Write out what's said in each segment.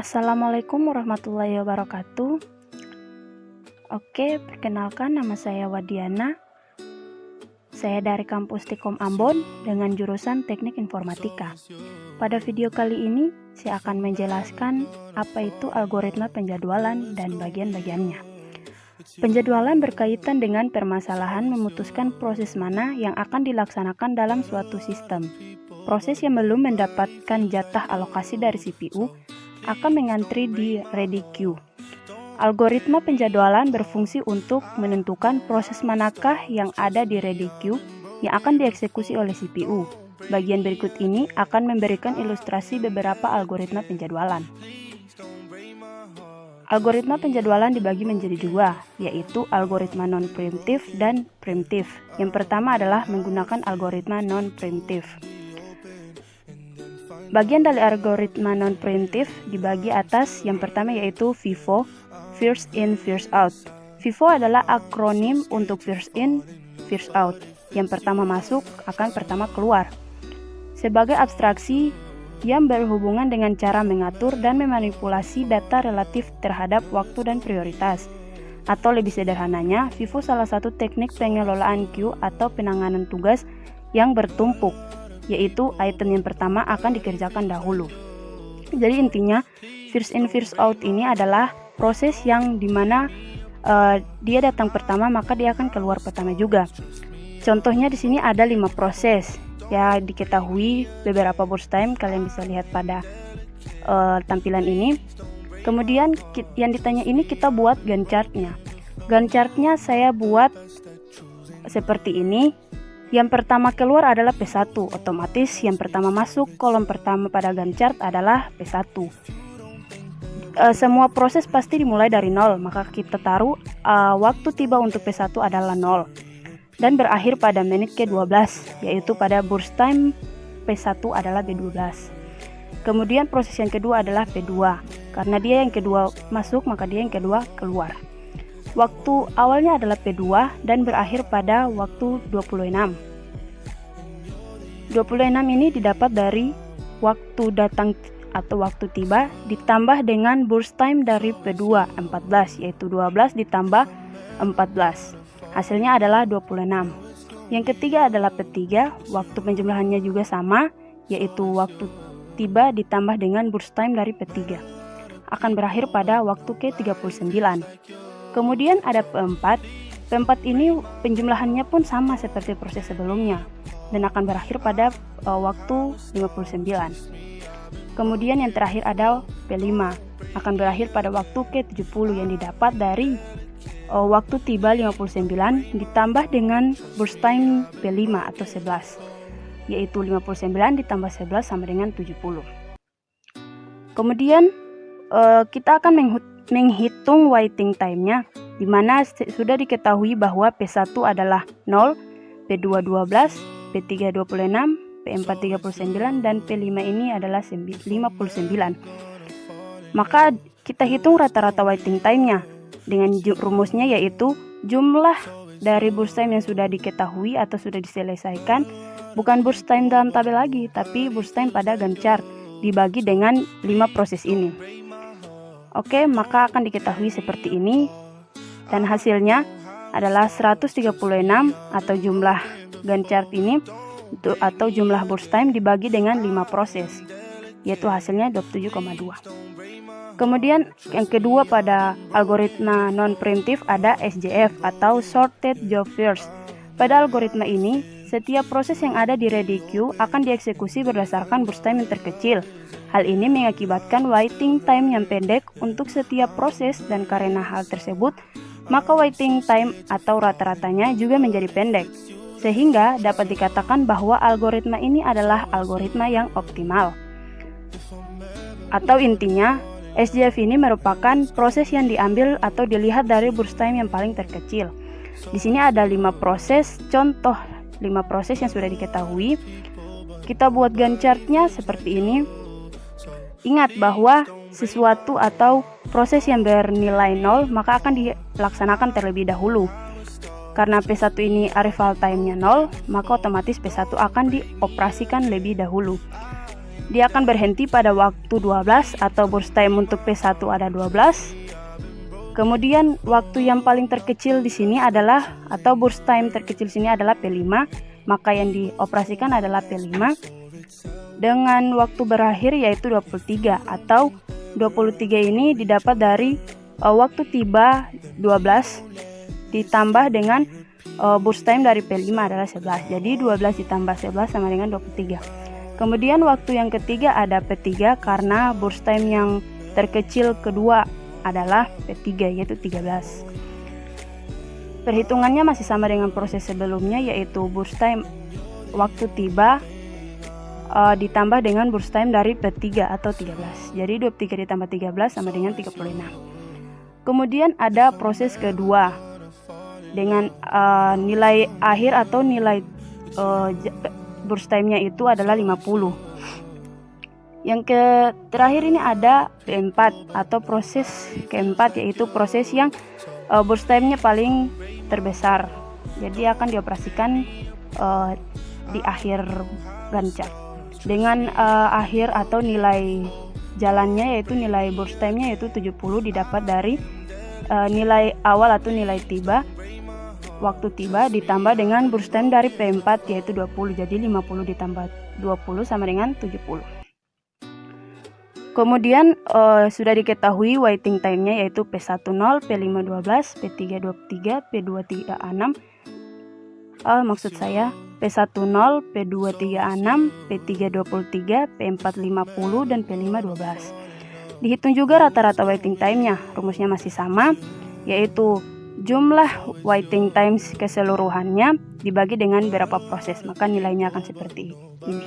Assalamualaikum warahmatullahi wabarakatuh. Oke, perkenalkan nama saya Wadiana. Saya dari kampus Tikom Ambon dengan jurusan Teknik Informatika. Pada video kali ini, saya akan menjelaskan apa itu algoritma penjadwalan dan bagian-bagiannya. Penjadwalan berkaitan dengan permasalahan memutuskan proses mana yang akan dilaksanakan dalam suatu sistem. Proses yang belum mendapatkan jatah alokasi dari CPU akan mengantri di ready queue. Algoritma penjadwalan berfungsi untuk menentukan proses manakah yang ada di ready queue yang akan dieksekusi oleh CPU. Bagian berikut ini akan memberikan ilustrasi beberapa algoritma penjadwalan. Algoritma penjadwalan dibagi menjadi dua, yaitu algoritma non-preemptive dan preemptive. Yang pertama adalah menggunakan algoritma non-preemptive. Bagian dari algoritma non-preemptive dibagi atas. Yang pertama yaitu FIFO, First In, First Out. FIFO adalah akronim untuk First In, First Out. Yang pertama masuk akan pertama keluar. Sebagai abstraksi yang berhubungan dengan cara mengatur dan memanipulasi data relatif terhadap waktu dan prioritas. Atau lebih sederhananya, FIFO salah satu teknik pengelolaan queue atau penanganan tugas yang bertumpuk, yaitu item yang pertama akan dikerjakan dahulu. Jadi intinya first in first out ini adalah proses yang dimana dia datang pertama maka dia akan keluar pertama juga. Contohnya di sini ada 5 proses. Ya, diketahui beberapa burst time, kalian bisa lihat pada tampilan ini. Kemudian yang ditanya ini kita buat Gantt chart-nya. Gantt chart-nya saya buat seperti ini. Yang pertama keluar adalah P1, otomatis yang pertama masuk kolom pertama pada Gantt chart adalah P1. Semua proses pasti dimulai dari 0, maka kita taruh waktu tiba untuk P1 adalah 0 dan berakhir pada menit ke-12, yaitu pada burst time P1 adalah B12. Kemudian proses yang kedua adalah P2, karena dia yang kedua masuk maka dia yang kedua keluar. Waktu awalnya adalah P2 dan berakhir pada waktu 26. 26 ini didapat dari waktu datang atau waktu tiba ditambah dengan burst time dari P2 14, yaitu 12 ditambah 14. Hasilnya adalah 26. Yang ketiga adalah P3, waktu penjumlahannya juga sama, yaitu waktu tiba ditambah dengan burst time dari P3. Akan berakhir pada waktu ke-39. Kemudian ada P4. P4 ini penjumlahannya pun sama seperti proses sebelumnya dan akan berakhir pada waktu 59. Kemudian yang terakhir ada P5, akan berakhir pada waktu ke-70 yang didapat dari waktu tiba 59 ditambah dengan burst time P5 atau 11, yaitu 59 ditambah 11 sama dengan 70. Kemudian kita akan menghitung waiting time-nya, di mana sudah diketahui bahwa P1 adalah 0, P2 12, P3 26, P4 39, dan P5 ini adalah 59. Maka kita hitung rata-rata waiting time-nya dengan rumusnya, yaitu jumlah dari burst time yang sudah diketahui atau sudah diselesaikan, bukan burst time dalam tabel lagi, tapi burst time pada Gantt chart dibagi dengan 5 proses ini. Oke, maka akan diketahui seperti ini, dan hasilnya adalah 136 atau jumlah Gantt chart ini atau jumlah burst time dibagi dengan 5 proses, yaitu hasilnya 27,2. Kemudian yang kedua pada algoritma non-preemptive ada SJF atau Sorted Job First. Pada algoritma ini, setiap proses yang ada di ready queue akan dieksekusi berdasarkan burst time yang terkecil. Hal ini mengakibatkan waiting time yang pendek untuk setiap proses, dan karena hal tersebut, maka waiting time atau rata-ratanya juga menjadi pendek. Sehingga dapat dikatakan bahwa algoritma ini adalah algoritma yang optimal. Atau intinya, SJF ini merupakan proses yang diambil atau dilihat dari burst time yang paling terkecil. Di sini ada 5 proses, contoh 5 proses yang sudah diketahui. Kita buat Gantt chart-nya seperti ini. Ingat bahwa sesuatu atau proses yang bernilai 0 maka akan dilaksanakan terlebih dahulu. Karena P1 ini arrival time-nya 0, maka otomatis P1 akan dioperasikan lebih dahulu. dia akan berhenti pada waktu 12 atau burst time untuk P1 ada 12. Kemudian waktu yang paling terkecil di sini adalah atau burst time terkecil di sini adalah P5, maka yang dioperasikan adalah P5 dengan waktu berakhir yaitu 23 atau 23 ini didapat dari waktu tiba 12 ditambah dengan burst time dari P5 adalah 11. Jadi 12 ditambah 11 sama dengan 23. Kemudian waktu yang ketiga ada P3 karena burst time yang terkecil kedua adalah P3 yaitu 13. Perhitungannya masih sama dengan proses sebelumnya yaitu burst time waktu tiba ditambah dengan burst time dari P3 atau 13. Jadi 23 ditambah 13 sama dengan 36. Kemudian ada proses kedua dengan nilai akhir atau nilai burst time-nya itu adalah 50. Yang terakhir ini ada P4 atau proses keempat yaitu proses yang burst time-nya paling terbesar. Jadi akan dioperasikan di akhir Gantt chart. Dengan akhir atau nilai jalannya yaitu nilai burst time-nya yaitu 70 didapat dari nilai awal atau nilai tiba waktu tiba ditambah dengan burst time dari P4 yaitu 20. Jadi 50 ditambah 20 sama dengan 70. Kemudian sudah diketahui waiting time-nya yaitu P10, P512, P323, P236. Maksud saya P10, P236, P323, P450 dan P512. Dihitung juga rata-rata waiting time-nya. Rumusnya masih sama yaitu jumlah waiting times keseluruhannya dibagi dengan berapa proses, maka nilainya akan seperti ini.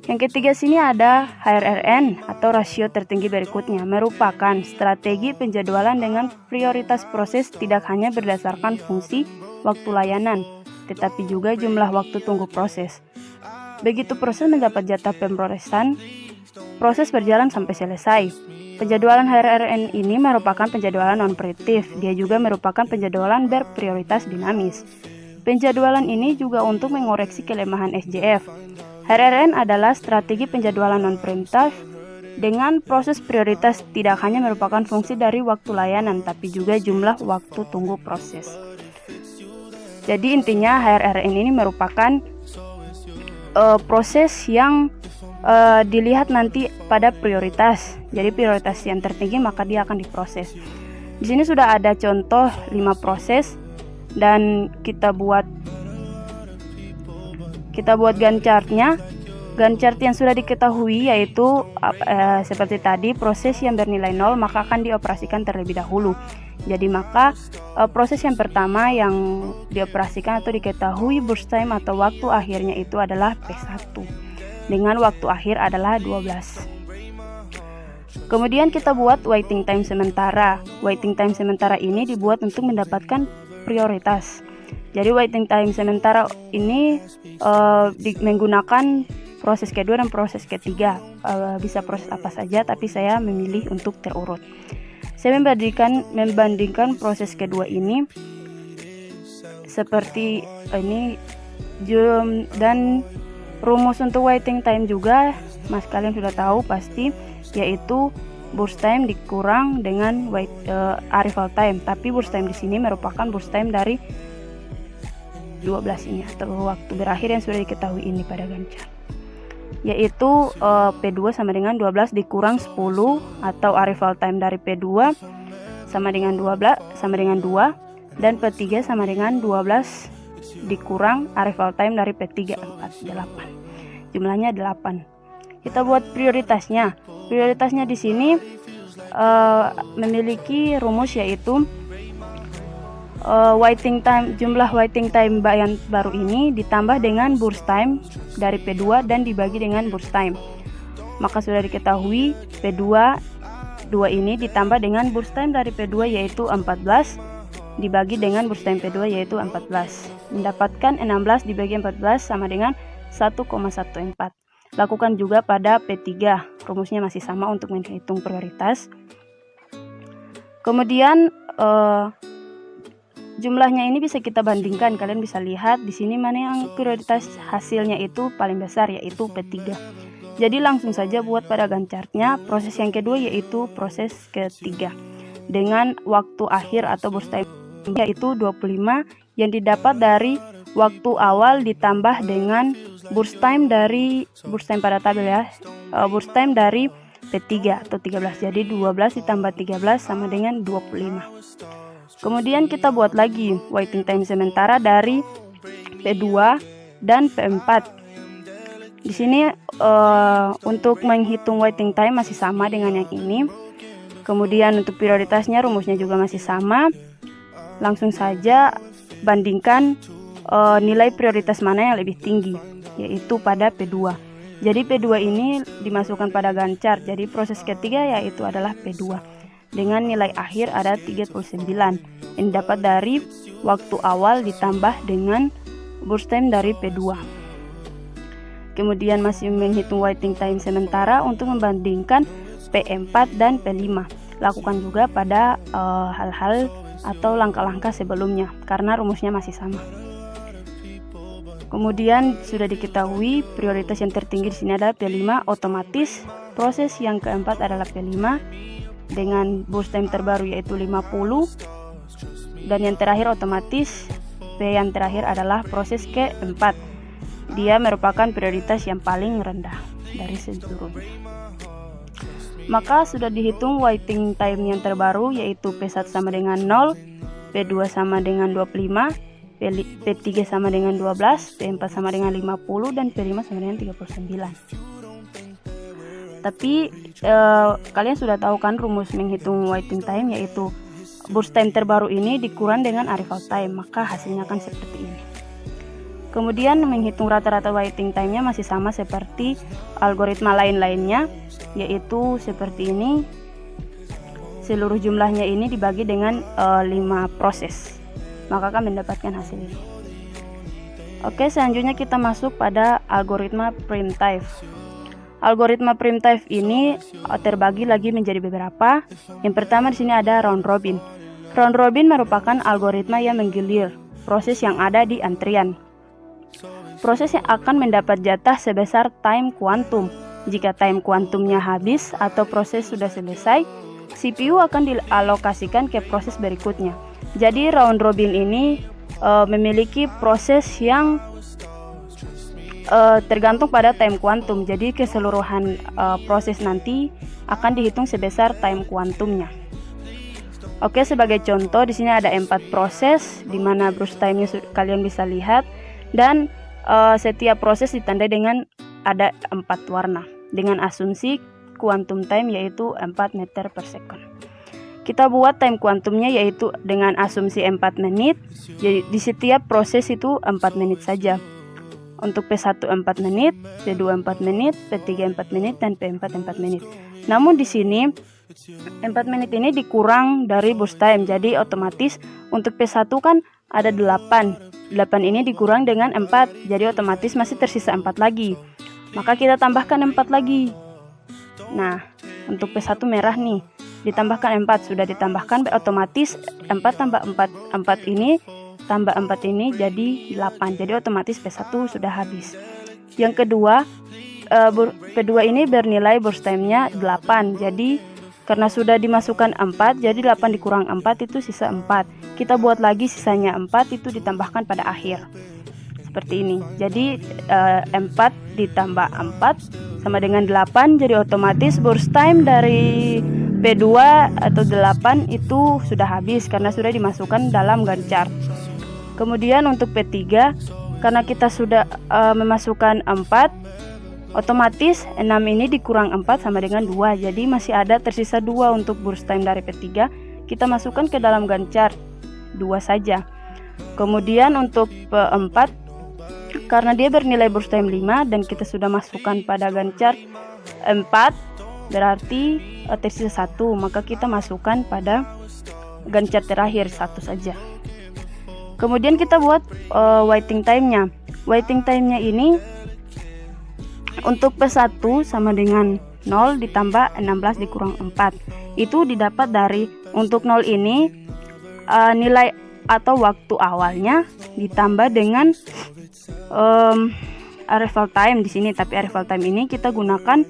Yang ketiga sini ada HRRN atau rasio tertinggi berikutnya, merupakan strategi penjadwalan dengan prioritas proses tidak hanya berdasarkan fungsi waktu layanan, tetapi juga jumlah waktu tunggu proses. Begitu proses mendapat jatah pemrosesan, proses berjalan sampai selesai. Penjadwalan HRRN ini merupakan penjadwalan non-prediktif. Dia juga merupakan penjadwalan berprioritas dinamis. Penjadwalan ini juga untuk mengoreksi kelemahan SJF. HRRN adalah strategi penjadwalan non-prediktif dengan proses prioritas tidak hanya merupakan fungsi dari waktu layanan, tapi juga jumlah waktu tunggu proses. Jadi intinya HRRN ini merupakan proses yang dilihat nanti pada prioritas. Jadi prioritas yang tertinggi maka dia akan diproses. Di sini sudah ada contoh 5 proses dan kita buat Gantt chart-nya. Gantt chart yang sudah diketahui yaitu seperti tadi proses yang bernilai 0 maka akan dioperasikan terlebih dahulu. Jadi maka proses yang pertama yang dioperasikan atau diketahui burst time atau waktu akhirnya itu adalah P1 dengan waktu akhir adalah 12. Kemudian kita buat waiting time sementara. Waiting time sementara ini dibuat untuk mendapatkan prioritas. Jadi waiting time sementara ini menggunakan proses kedua dan proses ketiga. Bisa proses apa saja, tapi saya memilih untuk terurut. Saya membandingkan proses kedua ini seperti ini dan rumus untuk waiting time juga mas kalian sudah tahu pasti, yaitu burst time dikurang dengan arrival time. Tapi burst time di sini merupakan burst time dari 12 ini atau waktu berakhir yang sudah diketahui ini pada Gantt chart. Yaitu P2 sama dengan 12 dikurang 10 atau arrival time dari P2 sama dengan 12 sama dengan 2 dan P3 sama dengan 12 dikurang arrival time dari P3 8. Jumlahnya 8. Kita buat prioritasnya. Prioritasnya di sini memiliki rumus yaitu waiting time, jumlah waiting time yang baru ini ditambah dengan burst time dari P2 dan dibagi dengan burst time. Maka sudah diketahui P2 ini ditambah dengan burst time dari P2 yaitu 14 dibagi dengan burst time P2 yaitu 14. Mendapatkan 16 dibagi 14 sama dengan 1,14. Lakukan juga pada P3. Rumusnya masih sama untuk menghitung prioritas. Kemudian jumlahnya ini bisa kita bandingkan. Kalian bisa lihat di sini mana yang prioritas hasilnya itu paling besar, yaitu P3. Jadi langsung saja buat pada Gantt chartnya. Proses yang kedua yaitu proses ketiga dengan waktu akhir atau burst time yaitu 25 yang didapat dari waktu awal ditambah dengan burst time pada tabel ya. Burst time dari P3 atau 13. Jadi 12 ditambah 13 sama dengan 25. Kemudian kita buat lagi waiting time sementara dari P2 dan P4. Di sini untuk menghitung waiting time masih sama dengan yang ini. Kemudian untuk prioritasnya rumusnya juga masih sama. Langsung saja bandingkan nilai prioritas mana yang lebih tinggi, yaitu pada P2. Jadi P2 ini dimasukkan pada Gantt chart. Jadi proses ketiga yaitu adalah P2 dengan nilai akhir ada 39 yang dapat dari waktu awal ditambah dengan burst time dari P2. Kemudian masih menghitung waiting time sementara untuk membandingkan P4 dan P5. Lakukan juga pada hal-hal atau langkah-langkah sebelumnya karena rumusnya masih sama. Kemudian sudah diketahui prioritas yang tertinggi di sini adalah P5, otomatis proses yang keempat adalah P5 dengan burst time terbaru yaitu 50, dan yang terakhir otomatis P yang terakhir adalah proses keempat. Dia merupakan prioritas yang paling rendah dari seluruhnya. Maka sudah dihitung waiting time yang terbaru yaitu P1 sama dengan 0, P2 sama dengan 25, P3 sama dengan 12, P4 sama dengan 50, dan P5 sama dengan 39. Tapi kalian sudah tahu kan rumus menghitung waiting time, yaitu burst time terbaru ini dikurang dengan arrival time, maka hasilnya akan seperti ini. Kemudian menghitung rata-rata waiting time-nya masih sama seperti algoritma lain-lainnya, yaitu seperti ini. Seluruh jumlahnya ini dibagi dengan 5 proses, maka akan mendapatkan hasil ini. Oke, selanjutnya kita masuk pada algoritma primitive. Algoritma primitive ini terbagi lagi menjadi beberapa. Yang pertama di sini ada round robin. Round robin merupakan algoritma yang menggilir proses yang ada di antrian. Proses yang akan mendapat jatah sebesar time kuantum. Jika time kuantumnya habis atau proses sudah selesai, CPU akan dialokasikan ke proses berikutnya. Jadi round robin ini memiliki proses yang tergantung pada time kuantum. Jadi keseluruhan proses nanti akan dihitung sebesar time kuantumnya. Oke, sebagai contoh di sini ada 4 proses di mana burst time-nya kalian bisa lihat, dan setiap proses ditandai dengan ada 4 warna dengan asumsi quantum time yaitu 4 meter per second. Kita buat time kuantumnya yaitu dengan asumsi 4 menit. Jadi di setiap proses itu 4 menit saja. Untuk P1 4 menit, P2 4 menit, P3 4 menit, dan P4 4 menit. Namun di sini 4 menit ini dikurang dari burst time. Jadi otomatis untuk P1 kan ada 8 ini dikurang dengan 4, jadi otomatis masih tersisa 4 lagi. Maka kita tambahkan 4 lagi. Nah, untuk P1 merah nih, ditambahkan 4, sudah ditambahkan otomatis 4 tambah 4 ini tambah 4 ini jadi 8. Jadi otomatis P1 sudah habis. Yang kedua, P2 ini bernilai burst time-nya 8. Jadi karena sudah dimasukkan 4, jadi 8 dikurang 4 itu sisa 4. Kita buat lagi sisanya 4 itu ditambahkan pada akhir. Seperti ini. Jadi 4 ditambah 4 sama dengan 8. Jadi otomatis burst time dari P2 atau 8 itu sudah habis karena sudah dimasukkan dalam Gantt chart. Kemudian untuk P3, karena kita sudah memasukkan 4, otomatis 6 ini dikurang 4 sama dengan 2. Jadi masih ada tersisa 2 untuk burst time dari P3. Kita masukkan ke dalam Gantt chart 2 saja. Kemudian untuk P4, karena dia bernilai burst time 5 dan kita sudah masukkan pada Gantt chart 4, berarti tersisa 1, maka kita masukkan pada Gantt chart terakhir 1 saja. Kemudian kita buat waiting time-nya. Waiting time-nya ini untuk P1 sama dengan 0 ditambah 16 dikurang 4. Itu didapat dari, untuk 0 ini nilai atau waktu awalnya ditambah dengan arrival time di sini, tapi arrival time ini kita gunakan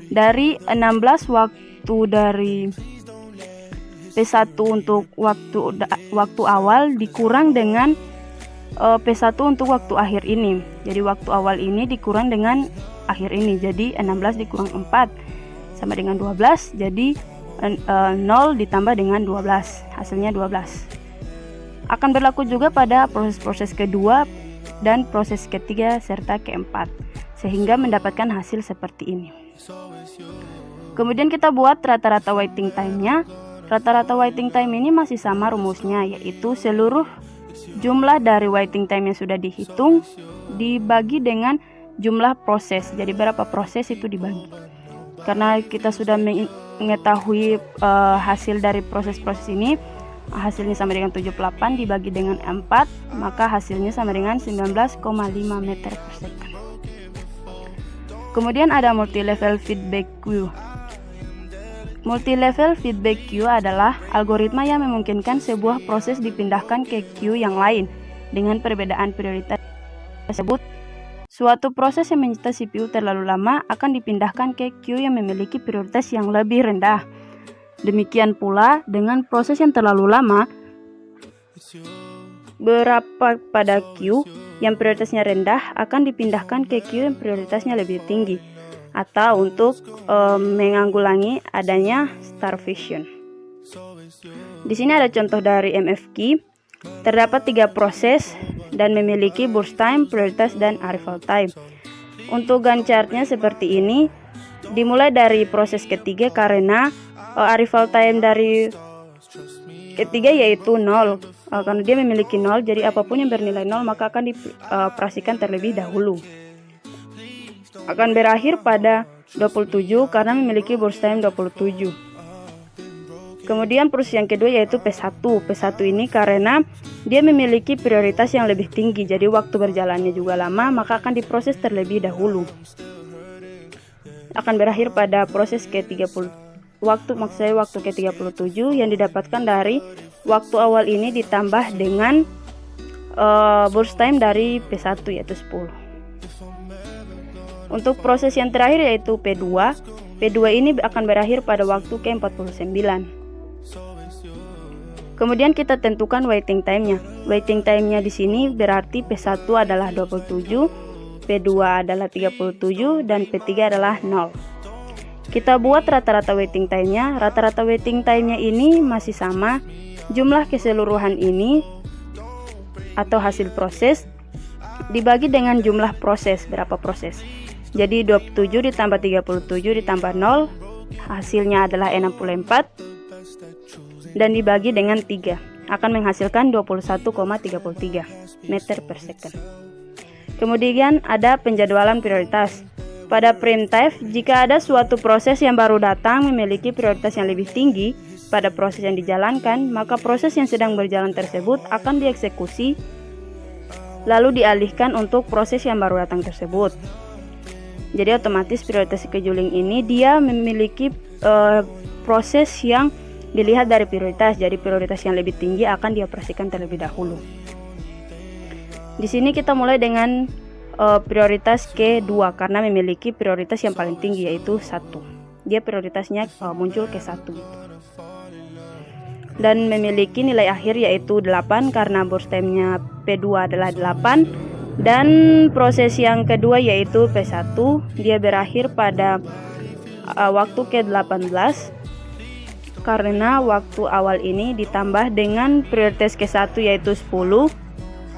dari 16 waktu dari P1 untuk waktu awal dikurang dengan P1 untuk waktu akhir ini. Jadi waktu awal ini dikurang dengan akhir ini. Jadi 16 dikurang 4 sama dengan 12. Jadi 0 ditambah dengan 12, hasilnya 12. Akan berlaku juga pada proses-proses kedua dan proses ketiga serta keempat, sehingga mendapatkan hasil seperti ini. Kemudian kita buat rata-rata waiting time-nya. Rata-rata waiting time ini masih sama rumusnya, yaitu seluruh jumlah dari waiting time yang sudah dihitung dibagi dengan jumlah proses. Jadi berapa proses itu dibagi. Karena kita sudah mengetahui hasil dari proses-proses ini, hasilnya sama dengan 78 dibagi dengan 4, maka hasilnya sama dengan 19,5 meter per second. Kemudian ada multi-level feedback queue. Multi-level feedback queue adalah algoritma yang memungkinkan sebuah proses dipindahkan ke queue yang lain dengan perbedaan prioritas tersebut. Suatu proses yang menyita CPU terlalu lama akan dipindahkan ke queue yang memiliki prioritas yang lebih rendah. Demikian pula dengan proses yang terlalu lama berapa pada queue yang prioritasnya rendah akan dipindahkan ke queue yang prioritasnya lebih tinggi, atau untuk menanggulangi adanya starvation. Di sini ada contoh dari MFQ. Terdapat 3 proses dan memiliki burst time, prioritas, dan arrival time. Untuk Gantt chart-nya seperti ini. Dimulai dari proses ketiga karena arrival time dari ketiga yaitu 0. Karena dia memiliki 0, jadi apapun yang bernilai 0 maka akan dioperasikan terlebih dahulu. Akan berakhir pada 27 karena memiliki burst time 27. Kemudian proses yang kedua yaitu P1. P1 ini karena dia memiliki prioritas yang lebih tinggi, jadi waktu berjalannya juga lama, maka akan diproses terlebih dahulu. Akan berakhir pada proses ke-30. Waktu ke-37 yang didapatkan dari waktu awal ini ditambah dengan burst time dari P1 yaitu 10. Untuk proses yang terakhir yaitu P2. P2 ini akan berakhir pada waktu ke-49. Kemudian kita tentukan waiting time-nya. Waiting time-nya di sini berarti P1 adalah 27, P2 adalah 37, dan P3 adalah 0. Kita buat rata-rata waiting time-nya. Rata-rata waiting time-nya ini masih sama. Jumlah keseluruhan ini atau hasil proses dibagi dengan jumlah proses, berapa proses. Jadi 27 ditambah 37 ditambah 0, hasilnya adalah 64. Dan dibagi dengan 3 akan menghasilkan 21,33 meter per second. Kemudian ada penjadwalan prioritas. Pada preemptive, jika ada suatu proses yang baru datang memiliki prioritas yang lebih tinggi pada proses yang dijalankan, maka proses yang sedang berjalan tersebut akan dieksekusi lalu dialihkan untuk proses yang baru datang tersebut. Jadi otomatis prioritas scheduling ini dia memiliki proses yang dilihat dari prioritas, jadi prioritas yang lebih tinggi akan dioperasikan terlebih dahulu. Di sini kita mulai dengan prioritas ke-2 karena memiliki prioritas yang paling tinggi yaitu 1. Dia prioritasnya muncul ke 1 dan memiliki nilai akhir yaitu 8 karena burst time-nya P2 adalah 8. Dan proses yang kedua yaitu P1, dia berakhir pada waktu ke-18 karena waktu awal ini ditambah dengan prioritas ke-1 yaitu 10,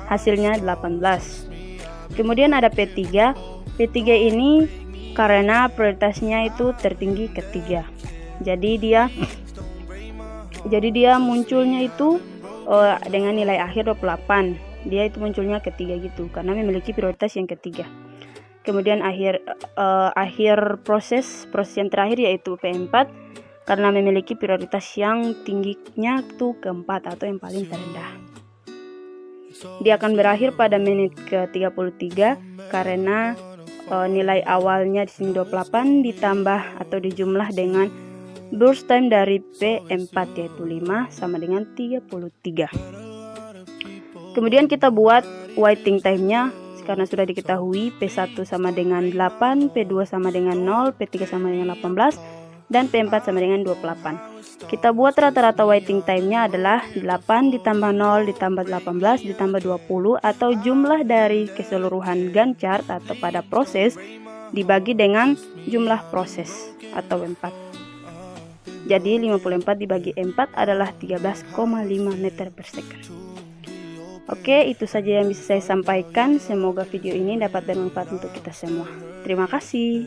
hasilnya 18. Kemudian ada P3. P3 ini karena prioritasnya itu tertinggi ketiga. Jadi dia munculnya itu dengan nilai akhir 28. Dia itu munculnya ketiga gitu karena memiliki prioritas yang ketiga. Kemudian akhir proses yang terakhir yaitu P4 karena memiliki prioritas yang tingginya itu keempat atau yang paling terendah. Dia akan berakhir pada menit ke-33 karena nilai awalnya di sini 28 ditambah atau dijumlah dengan burst time dari P4 yaitu 5 sama dengan 33. Kemudian kita buat waiting time-nya. karena sudah diketahui P1 sama dengan 8, P2 sama dengan 0, P3 sama dengan 18, dan P4 sama dengan 28. Kita buat rata-rata waiting time-nya adalah 8 ditambah 0 ditambah 18 ditambah 20, atau jumlah dari keseluruhan Gantt chart atau pada proses dibagi dengan jumlah proses atau 4. Jadi 54 dibagi 4 adalah 13,5 meter per second. Oke, itu saja yang bisa saya sampaikan. Semoga video ini dapat bermanfaat untuk kita semua. Terima kasih.